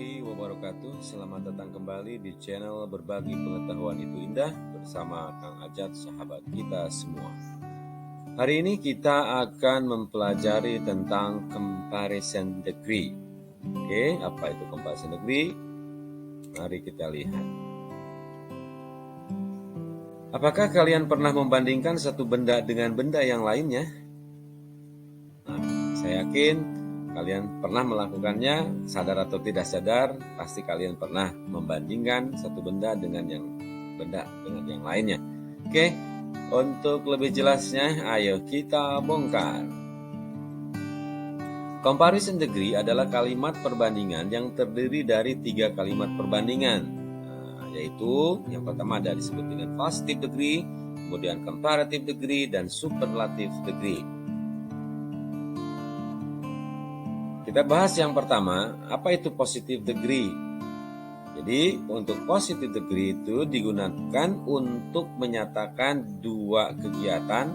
warahmatullahi wabarakatuh. Selamat datang kembali di channel Berbagi Pengetahuan Itu Indah bersama Kang Ajat, sahabat kita semua. Hari ini kita akan mempelajari tentang comparison degree. Oke, apa itu comparison degree? Mari kita lihat. Apakah kalian pernah membandingkan satu benda dengan benda yang lainnya? Nah, saya yakin kalian pernah melakukannya, sadar atau tidak sadar, pasti kalian pernah membandingkan satu benda dengan yang lainnya. Oke, untuk lebih jelasnya, ayo kita bongkar. Comparison degree adalah kalimat perbandingan yang terdiri dari 3 kalimat perbandingan, yaitu yang pertama ada disebut dengan positive degree, kemudian comparative degree, dan superlative degree. Kita bahas yang pertama, apa itu positive degree? Jadi untuk positive degree itu digunakan untuk menyatakan dua kegiatan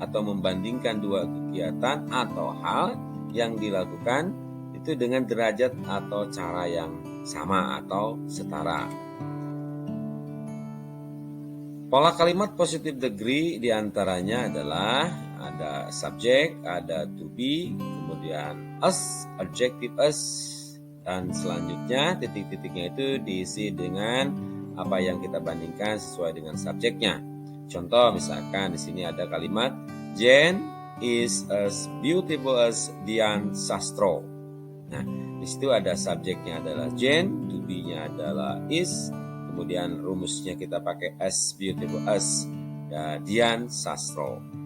atau membandingkan dua kegiatan atau hal yang dilakukan itu dengan derajat atau cara yang sama atau setara. Pola kalimat positive degree diantaranya adalah ada subjek, ada to be, kemudian us, adjective us, dan selanjutnya titik-titiknya itu diisi dengan apa yang kita bandingkan sesuai dengan subjeknya. Contoh misalkan di sini ada kalimat Jane is as beautiful as Dian Sastro. Nah, di situ ada subjeknya adalah Jane, to be-nya adalah is, kemudian rumusnya kita pakai as beautiful as Dian Sastro.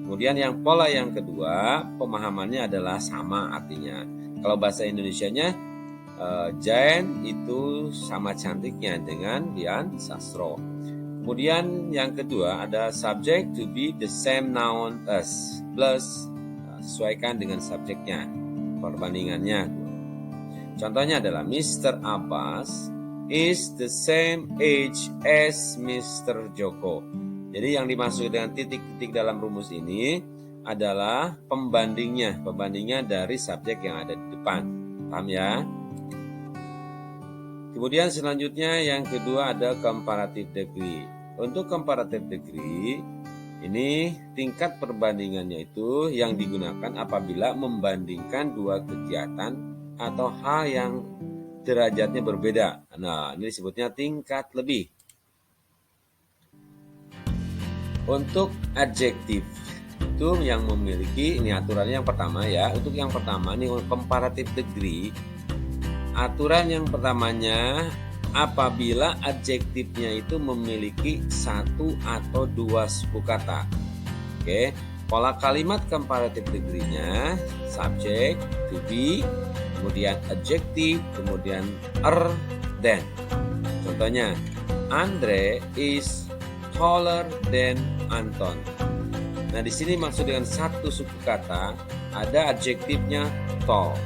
Kemudian yang pola yang kedua, pemahamannya adalah sama artinya. Kalau bahasa Indonesianya, Jane itu sama cantiknya dengan Dian Sastro. Kemudian yang kedua ada subject to be the same noun as plus, sesuaikan dengan subjeknya, perbandingannya. Contohnya adalah Mr. Abbas is the same age as Mr. Joko. Jadi yang dimaksud dengan titik-titik dalam rumus ini adalah pembandingnya dari subjek yang ada di depan. Paham ya? Kemudian selanjutnya yang kedua ada comparative degree. Untuk comparative degree ini tingkat perbandingannya itu yang digunakan apabila membandingkan dua kegiatan atau hal yang derajatnya berbeda. Nah, ini disebutnya tingkat lebih. Untuk adjektif itu yang memiliki, ini aturannya yang pertama ya. Untuk yang pertama ini comparative degree, aturan yang pertamanya apabila adjektifnya itu memiliki satu atau dua suku kata. Oke, pola kalimat comparative degree-nya subject, to be, kemudian adjective, kemudian than. Contohnya, Andre is taller than Anton. Nah, di sini maksud dengan satu suku kata ada adjektifnya tall.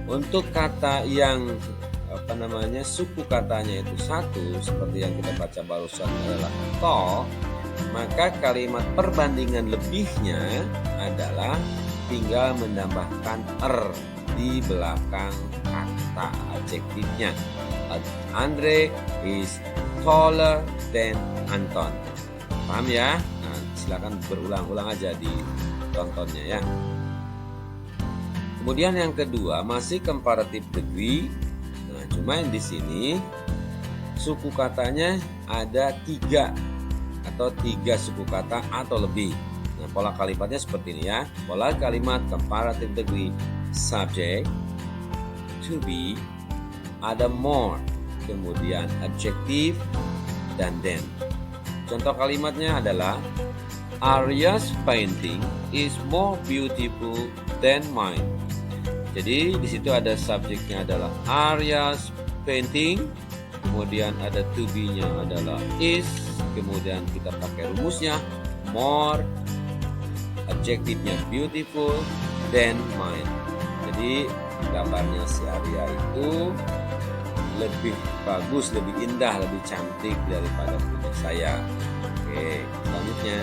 Untuk kata yang suku katanya itu satu seperti yang kita baca barusan adalah tall, maka kalimat perbandingan lebihnya adalah tinggal menambahkan di belakang kata adjektifnya. Andre is taller than Anton. Paham ya? Nah, silakan berulang-ulang aja di tontonnya ya. Kemudian yang kedua masih comparative degree. Nah, cuma di sini suku katanya ada 3 suku kata atau lebih. Nah, pola kalimatnya seperti ini ya. Pola kalimat comparative degree, subject, to be, ada more, kemudian adjective, dan then. Contoh kalimatnya adalah Arya's painting is more beautiful than mine. Jadi di situ ada subjeknya adalah Arya's painting, kemudian ada to be-nya adalah is, kemudian kita pakai rumusnya more, adjektifnya beautiful than mine. Jadi gambarnya si Arya itu lebih bagus, lebih indah, lebih cantik daripada punya saya. Oke, selanjutnya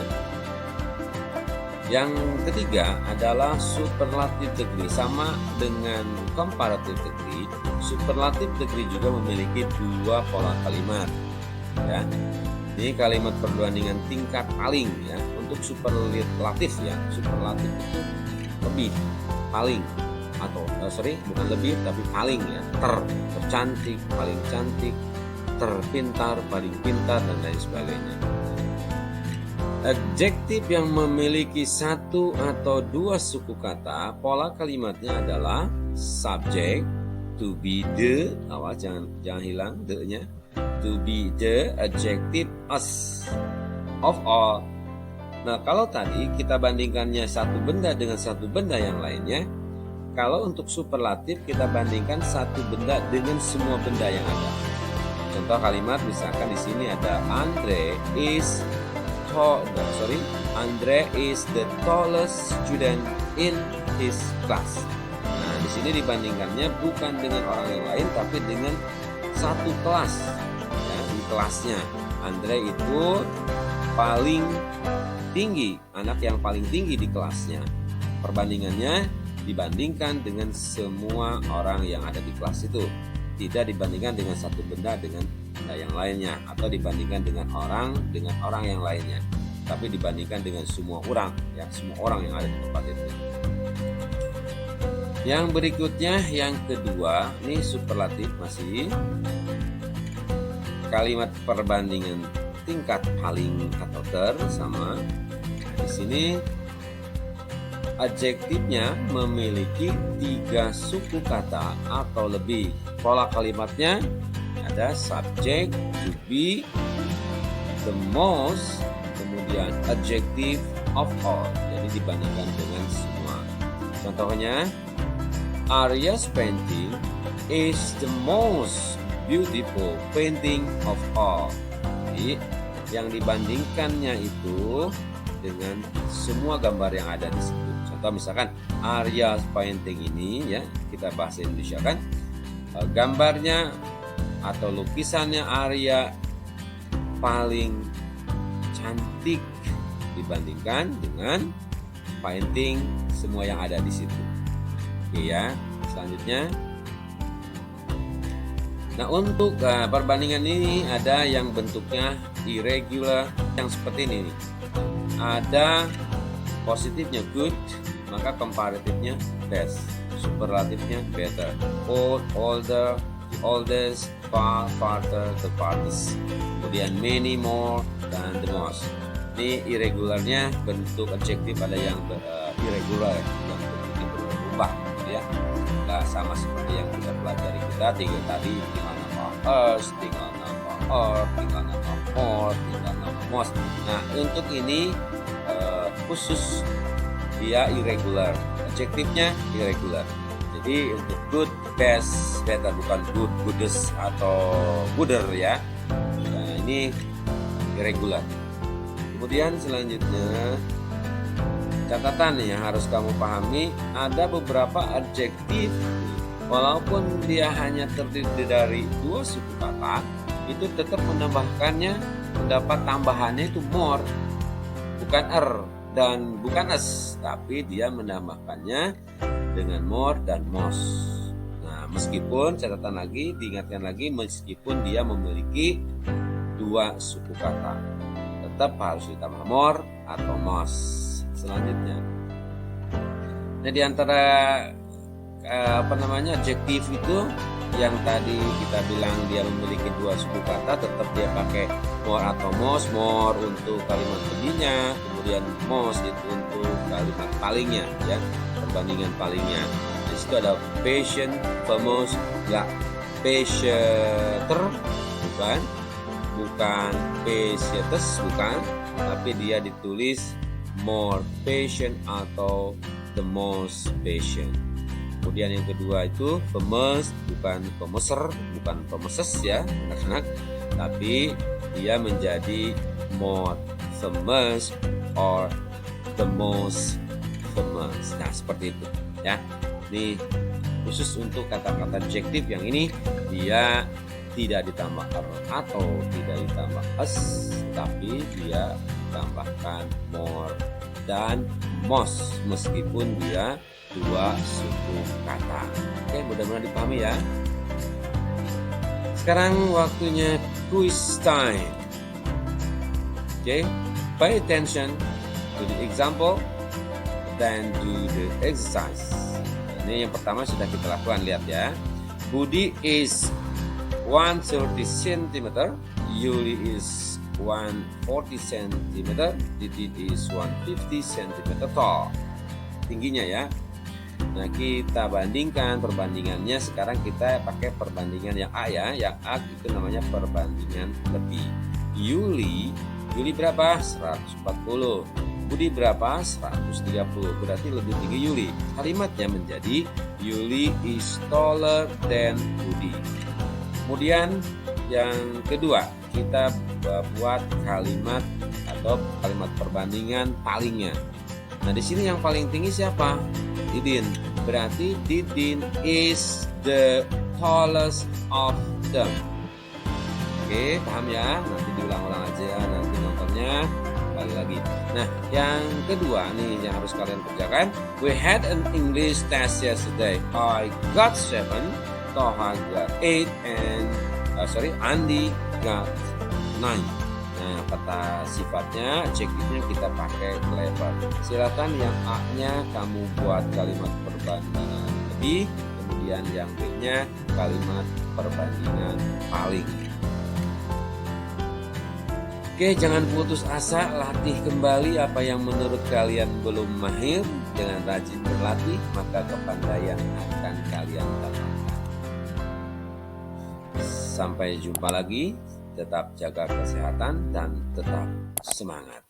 yang ketiga adalah superlative degree, sama dengan comparative degree, superlative degree juga memiliki dua pola kalimat. Ya, ini kalimat perbandingan tingkat paling ya. Untuk superlatif ya, superlatif itu lebih, paling, atau bukan lebih tapi paling ya. Tercantik, paling cantik, terpintar, paling pintar, dan lain sebagainya. Adjektif yang memiliki satu atau dua suku kata, pola kalimatnya adalah subject, to be the, awas jangan hilang the-nya, to be the adjective as, of all. Nah, kalau tadi kita bandingkannya satu benda dengan satu benda yang lainnya, kalau untuk superlatif kita bandingkan satu benda dengan semua benda yang ada. Contoh kalimat misalkan di sini ada Andre is the tallest student in his class. Nah, di sini dibandingkannya bukan dengan orang yang lain, tapi dengan satu kelas. Ya, di kelasnya, Andre itu paling tinggi, anak yang paling tinggi di kelasnya. Perbandingannya dibandingkan dengan semua orang yang ada di kelas itu, tidak dibandingkan dengan satu benda dengan benda yang lainnya, atau dibandingkan dengan orang yang lainnya, tapi dibandingkan dengan semua orang ya, semua orang yang ada di tempat itu. Yang berikutnya, yang kedua, ini superlatif masih kalimat perbandingan tingkat paling atau ter sama. Di sini adjektifnya memiliki 3 suku kata atau lebih. Pola kalimatnya ada subject, to be, the most, kemudian adjective of all. Jadi dibandingkan dengan semua. Contohnya, Arya's painting is the most beautiful painting of all. Jadi yang dibandingkannya itu dengan semua gambar yang ada di situ. Contoh misalkan Arya's painting ini ya, kita bahasa Indonesia kan, gambarnya atau lukisannya Arya paling cantik dibandingkan dengan painting semua yang ada di situ. Oke ya, selanjutnya. Nah, untuk perbandingan ini ada yang bentuknya irregular, yang seperti ini nih. Ada positifnya good, maka komparatifnya best, superlatifnya better, old, older, the oldest, far, farther, the farthest, kemudian many, more, dan the most. Ini irregularnya bentuk adjektif ada yang irregular, yang bentuknya berubah ya. Nah, sama seperti yang kita pelajari tinggal tadi, tinggal nama us, tinggal nama or, tinggal nama more, tinggal nama most. Nah, untuk ini khusus dia irregular, adjektifnya irregular. Jadi untuk good, best, better, bukan good, goodest atau gooder ya. Nah, ini irregular. Kemudian selanjutnya, catatan yang harus kamu pahami, ada beberapa adjektif walaupun dia hanya terdiri dari 2 suku kata, itu tetap mendapat tambahannya itu more, bukan dan bukan s, tapi dia menambahkannya dengan more dan most. Nah, meskipun catatan lagi, diingatkan lagi, meskipun dia memiliki 2 suku kata, tetap harus ditambah more atau most. Selanjutnya, nah di antara adjektif itu yang tadi kita bilang dia memiliki 2 suku kata, tetap dia pakai more atau most. More untuk kalimat lebihnya, kemudian most itu untuk kalimat palingnya ya, perbandingan palingnya. Di situ ada patient, famous, nggak patienter, bukan patientess, bukan, tapi dia ditulis more patient atau the most patient. Kemudian yang kedua itu famous, bukan famouser, bukan famouses ya anak-anak, tapi dia menjadi more famous or the most famous. Nah, seperti itu ya. Ini khusus untuk kata-kata adjektif yang ini dia tidak ditambah atau tidak ditambah s, tapi dia tambahkan more dan most, meskipun dia 2 suku kata. Oke, mudah-mudahan dipahami ya. Sekarang waktunya quiz time. Oke, pay attention to the example, then do the exercise. Ini yang pertama sudah kita lakukan, lihat ya. Budi is 130 cm, Yuli is 140 cm, Didi is 150 cm tall. Tingginya ya. Nah, kita bandingkan perbandingannya. Sekarang kita pakai perbandingan yang A ya. Yang A itu namanya perbandingan lebih. Yuli berapa? 140. Budi berapa? 130. Berarti lebih tinggi Yuli. Kalimatnya menjadi Yuli is taller than Budi. Kemudian yang kedua, kita buat kalimat atau kalimat perbandingan palingnya. Nah, di sini yang paling tinggi siapa? Didin. Berarti Didin is the tallest of them. Oke, paham ya? Nanti diulang-ulang aja, nanti nontonnya balik lagi. Nah, yang kedua nih yang harus kalian kerjakan. We had an English test yesterday. I got 7, Toha got 8, and Andi got 9. Nah, kata sifatnya, adjektifnya kita pakai clever. Silakan yang A-nya kamu buat kalimat perbandingan lebih, kemudian yang B-nya kalimat perbandingan paling. Oke, jangan putus asa, latih kembali apa yang menurut kalian belum mahir. Dengan rajin berlatih, maka kepandaian akan kalian dapatkan. Sampai jumpa lagi. Tetap jaga kesehatan dan tetap semangat.